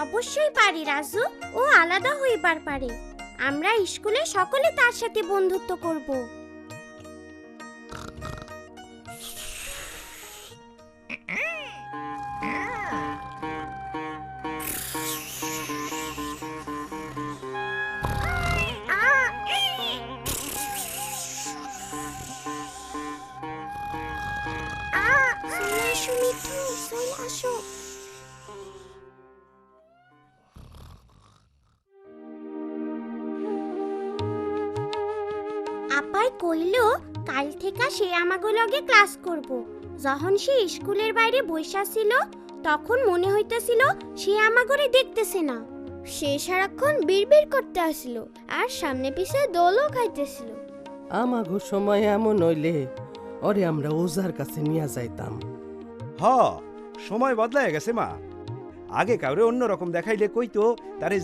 অবশ্যই পারি রাজু, ও আলাদা হইবার পারে। আমরা স্কুলে সকলে তার সাথে বন্ধুত্ব করব। চলে আসো মিঠু, চলে আসো। আপাই কইল কাল থেকে সে আমাগো লগে ক্লাস করব। যখন সে স্কুলের বাইরে বইসা ছিল তখন মনে হইতেছিল সে আমাগরে দেখতেছে না। সে সারাক্ষণ বিড়বিড় করতে আসিল আর সামনে পিছে দোলও খাইতেছিল। আমাগো সময় এমন হইলে ওরে আমরা ওজার কাছে নিয়ে যাইতাম। হ, সময় বদলায় গেছে মা। আগে কাউরে অন্যরকম দেখাইলে কইতো তারে